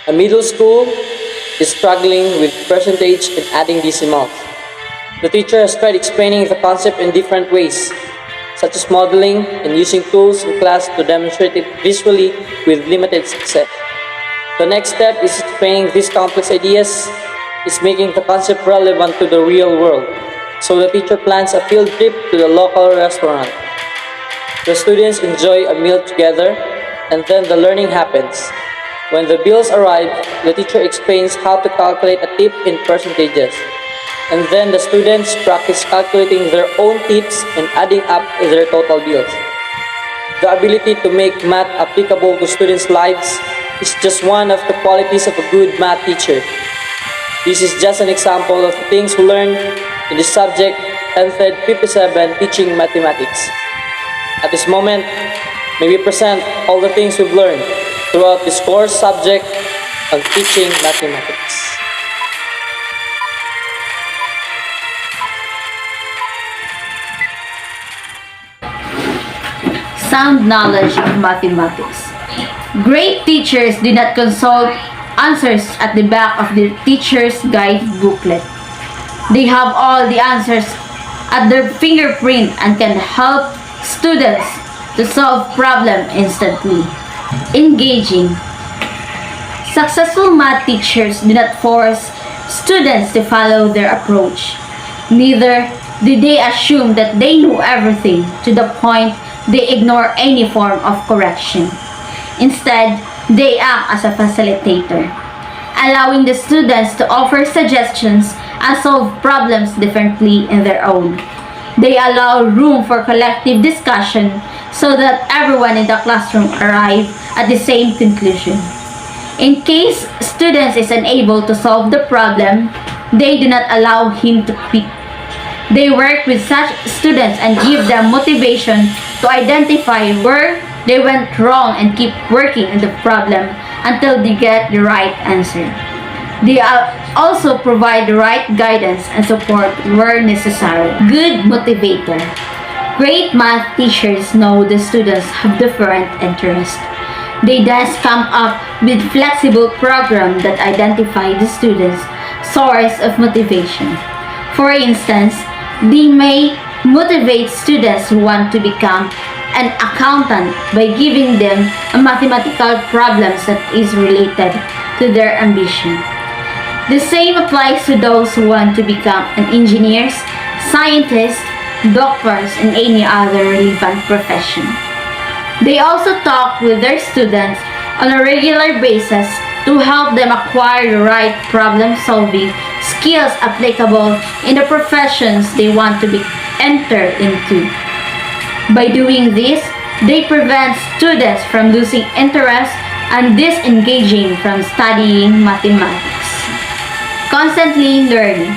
A middle school is struggling with percentage and adding decimals. The teacher has tried explaining the concept in different ways, such as modeling and using tools in class to demonstrate it visually with limited success. The next step is explaining these complex ideas, is making the concept relevant to the real world. So the teacher plans a field trip to the local restaurant. The students enjoy a meal together, and then the learning happens. When the bills arrive, the teacher explains how to calculate a tip in percentages. And then the students practice calculating their own tips and adding up their total bills. The ability to make math applicable to students' lives is just one of the qualities of a good math teacher. This is just an example of the things we learned in the subject Mthed 57 Teaching Mathematics. At this moment, may we present all the things we've learned throughout this course subject on teaching mathematics. Sound knowledge of mathematics. Great teachers do not consult answers at the back of the teacher's guide booklet. They have all the answers at their fingerprint and can help students to solve problems instantly. Engaging. Successful math teachers do not force students to follow their approach. Neither do they assume that they know everything to the point they ignore any form of correction. Instead, they act as a facilitator, allowing the students to offer suggestions and solve problems differently in their own. They allow room for collective discussion so that everyone in the classroom arrive at the same conclusion. In case students is unable to solve the problem, they do not allow him to quit. They work with such students and give them motivation to identify where they went wrong and keep working on the problem until they get the right answer. They also provide the right guidance and support where necessary. Good motivator. Great math teachers know the students have different interests. They thus come up with flexible programs that identify the students' source of motivation. For instance, they may motivate students who want to become an accountant by giving them a mathematical problem that is related to their ambition. The same applies to those who want to become an engineers, scientists, doctors, and any other relevant profession. They also talk with their students on a regular basis to help them acquire the right problem-solving skills applicable in the professions they want to enter into. By doing this, they prevent students from losing interest and disengaging from studying mathematics. Constantly learning.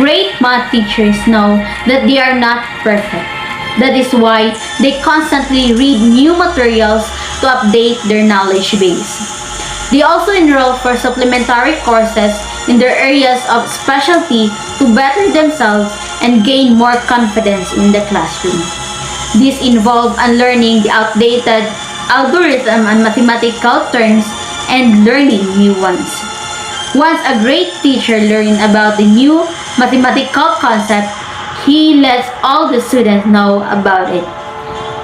Great math teachers know that they are not perfect. That is why they constantly read new materials to update their knowledge base. They also enroll for supplementary courses in their areas of specialty to better themselves and gain more confidence in the classroom. These involve unlearning the outdated algorithm and mathematical terms and learning new ones. Once a great teacher learns about the new mathematical concept, he lets all the students know about it,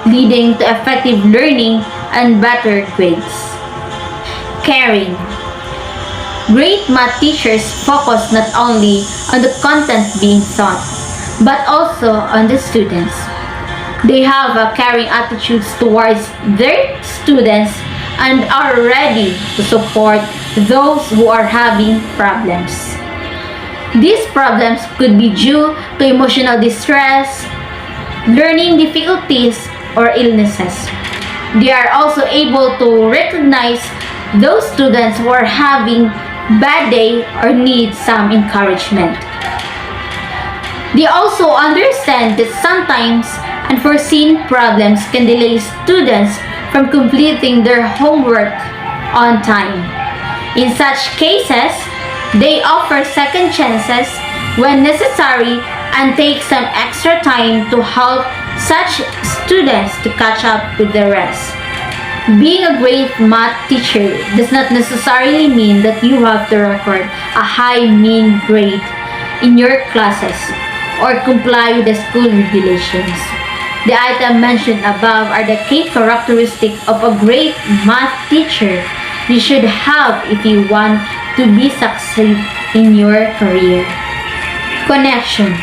leading to effective learning and better grades. Caring. Great math teachers focus not only on the content being taught, but also on the students. They have a caring attitude towards their students and are ready to support those who are having problems. These problems could be due to emotional distress, learning difficulties, or illnesses. They are also able to recognize those students who are having bad day or need some encouragement. They also understand that sometimes unforeseen problems can delay students from completing their homework on time. In such cases, they offer second chances when necessary and take some extra time to help such students to catch up with the rest. Being a great math teacher does not necessarily mean that you have to record a high mean grade in your classes or comply with the school regulations. The items mentioned above are the key characteristics of a great math teacher you should have if you want to be succeed in your career. Connection.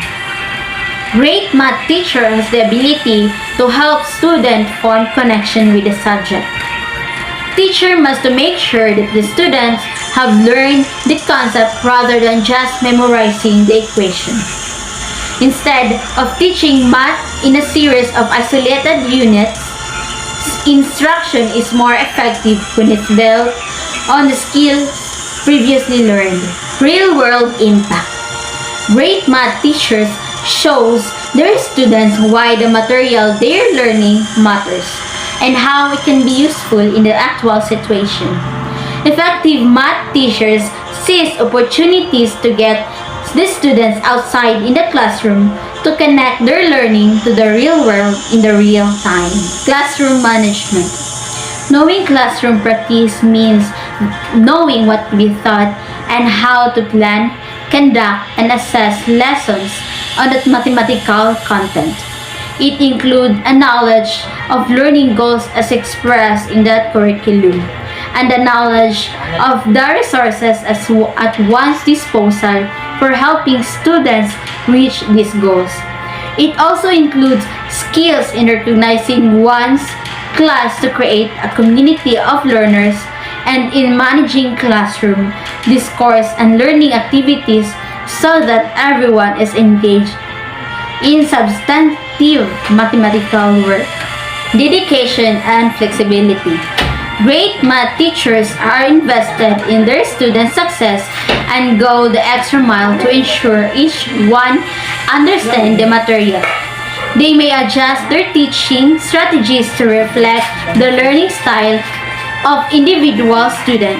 Great math teacher has the ability to help students form connection with the subject. Teacher must make sure that the students have learned the concept rather than just memorizing the equation. Instead of teaching math in a series of isolated units, instruction is more effective when it's built on the skills previously learned. Real-world impact. Great math teachers shows their students why the material they're learning matters and how it can be useful in the actual situation. Effective math teachers seize opportunities to get the students outside in the classroom to connect their learning to the real world in the real time. Classroom management. Knowing classroom practice means knowing what to be taught and how to plan, conduct, and assess lessons on that mathematical content. It includes a knowledge of learning goals as expressed in that curriculum and the knowledge of the resources at one's disposal for helping students reach these goals. It also includes skills in recognizing one's class to create a community of learners and in managing classroom, discourse, and learning activities so that everyone is engaged in substantive mathematical work. Dedication and flexibility. Great math teachers are invested in their students' success and go the extra mile to ensure each one understands the material. They may adjust their teaching strategies to reflect the learning style of individual student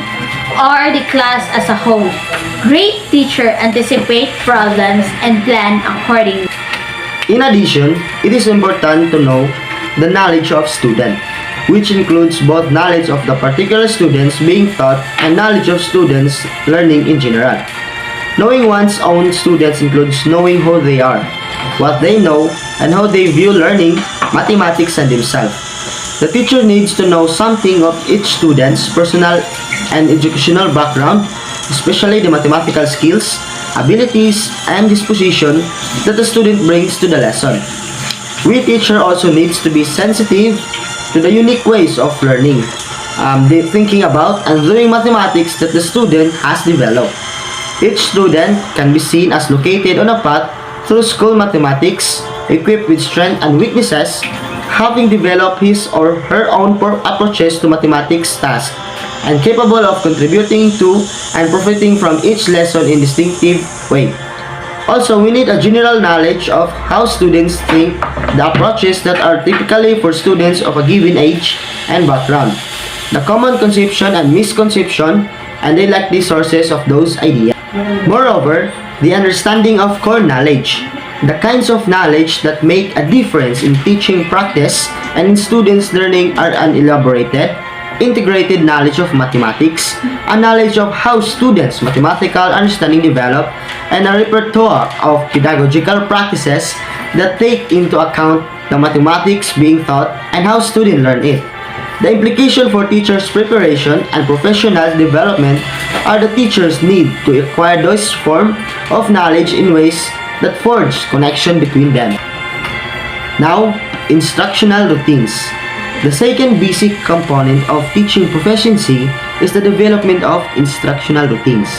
or the class as a whole. Great teacher anticipate problems and plan accordingly. In addition, it is important to know the knowledge of student, which includes both knowledge of the particular students being taught and knowledge of students learning in general. Knowing one's own students includes knowing who they are, what they know, and how they view learning, mathematics, and themselves. The teacher needs to know something of each student's personal and educational background, especially the mathematical skills, abilities, and disposition that the student brings to the lesson. We teacher also needs to be sensitive to the unique ways of learning, thinking about and doing mathematics that the student has developed. Each student can be seen as located on a path through school mathematics, equipped with strengths and weaknesses, having developed his or her own approaches to mathematics tasks, and capable of contributing to and profiting from each lesson in distinctive way. Also, we need a general knowledge of how students think, the approaches that are typically for students of a given age and background, the common conception and misconception, and the likely sources of those ideas. Moreover, the understanding of core knowledge, the kinds of knowledge that make a difference in teaching practice and in students' learning are an elaborated, integrated knowledge of mathematics, a knowledge of how students' mathematical understanding develop, and a repertoire of pedagogical practices that take into account the mathematics being taught and how students learn it. The implication for teachers' preparation and professional development are the teachers need to acquire those form of knowledge in ways that forge connection between them. Now, instructional routines. The second basic component of teaching proficiency is the development of instructional routines.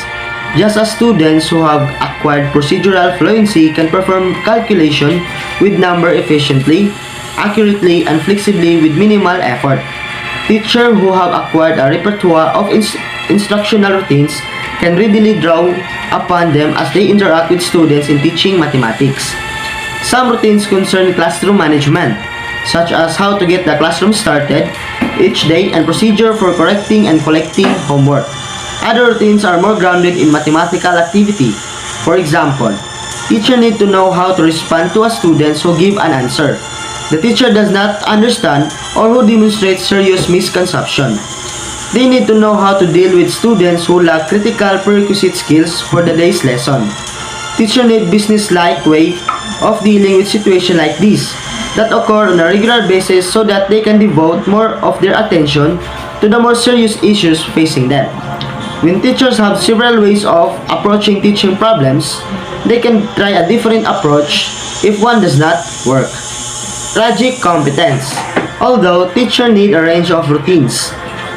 Just as students who have acquired procedural fluency can perform calculation with number efficiently, accurately, and flexibly with minimal effort, teachers who have acquired a repertoire of instructional routines can readily draw upon them as they interact with students in teaching mathematics. Some routines concern classroom management, such as how to get the classroom started each day and procedure for correcting and collecting homework. Other routines are more grounded in mathematical activity. For example, teacher need to know how to respond to a student who give an answer. The teacher does not understand or who demonstrate serious misconception. They need to know how to deal with students who lack critical prerequisite skills for the day's lesson. Teachers need business-like way of dealing with situations like this that occur on a regular basis so that they can devote more of their attention to the more serious issues facing them. When teachers have several ways of approaching teaching problems, they can try a different approach if one does not work. Tragic competence. Although teachers need a range of routines,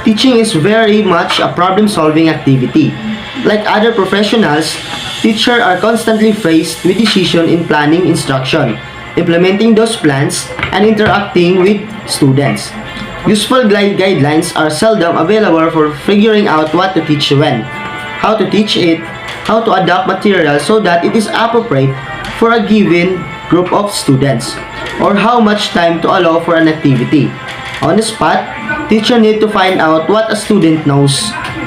teaching is very much a problem-solving activity. Like other professionals, teachers are constantly faced with decisions in planning instruction, implementing those plans, and interacting with students. Useful guidelines are seldom available for figuring out what to teach when, how to teach it, how to adapt material so that it is appropriate for a given group of students, or how much time to allow for an activity. On the spot, teachers need to find out what a student knows,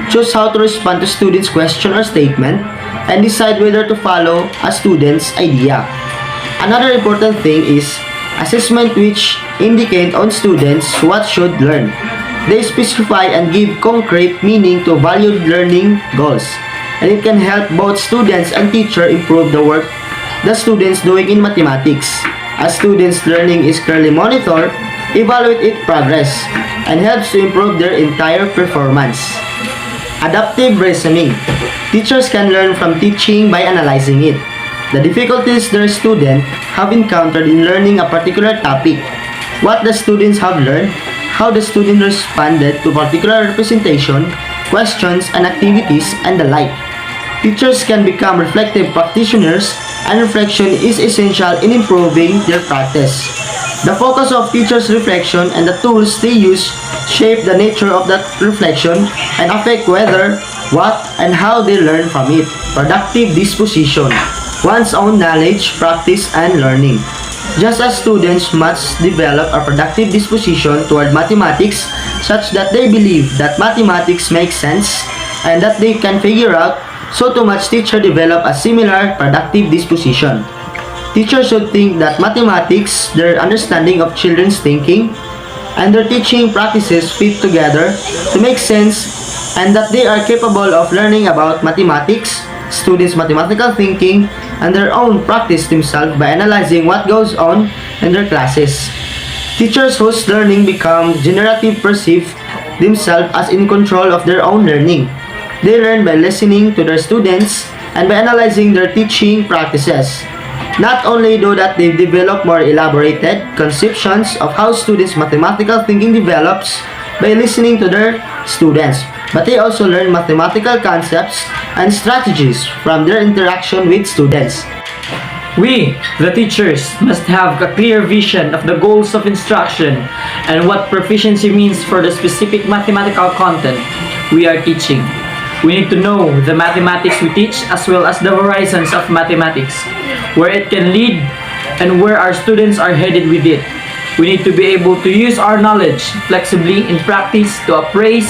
choose how to respond to student's question or statement, and decide whether to follow a student's idea. Another important thing is assessment, which indicate on students what should learn. They specify and give concrete meaning to valued learning goals, and it can help both students and teacher improve the work the students doing in mathematics. As students' learning is clearly monitored, evaluate its progress, and helps to improve their entire performance. Adaptive reasoning. Teachers can learn from teaching by analyzing it. The difficulties their students have encountered in learning a particular topic, what the students have learned, how the student responded to particular representation, questions and activities, and the like. Teachers can become reflective practitioners, and reflection is essential in improving their practice. The focus of teachers' reflection and the tools they use shape the nature of that reflection and affect whether, what, and how they learn from it. Productive disposition. One's own knowledge, practice, and learning. Just as students must develop a productive disposition toward mathematics such that they believe that mathematics makes sense and that they can figure out, so too must teachers develop a similar productive disposition. Teachers should think that mathematics, their understanding of children's thinking, and their teaching practices fit together to make sense, and that they are capable of learning about mathematics, students' mathematical thinking, and their own practice themselves by analyzing what goes on in their classes. Teachers whose learning become generative perceive themselves as in control of their own learning. They learn by listening to their students and by analyzing their teaching practices. Not only do that they develop more elaborated conceptions of how students' mathematical thinking develops by listening to their students, but they also learn mathematical concepts and strategies from their interaction with students. We, the teachers, must have a clear vision of the goals of instruction and what proficiency means for the specific mathematical content we are teaching. We need to know the mathematics we teach as well as the horizons of mathematics, where it can lead and where our students are headed with it. We need to be able to use our knowledge flexibly in practice to appraise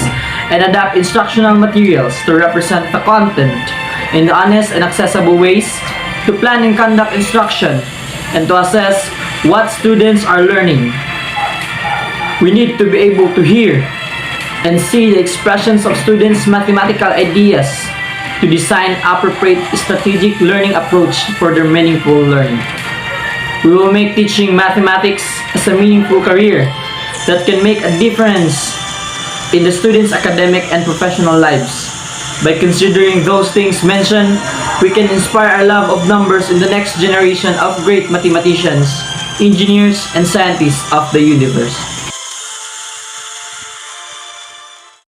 and adapt instructional materials to represent the content in the honest and accessible ways, to plan and conduct instruction, and to assess what students are learning. We need to be able to hear and see the expressions of students' mathematical ideas to design appropriate strategic learning approach for their meaningful learning. We will make teaching mathematics as a meaningful career that can make a difference in the students' academic and professional lives. By considering those things mentioned, we can inspire a love of numbers in the next generation of great mathematicians, engineers, and scientists of the universe.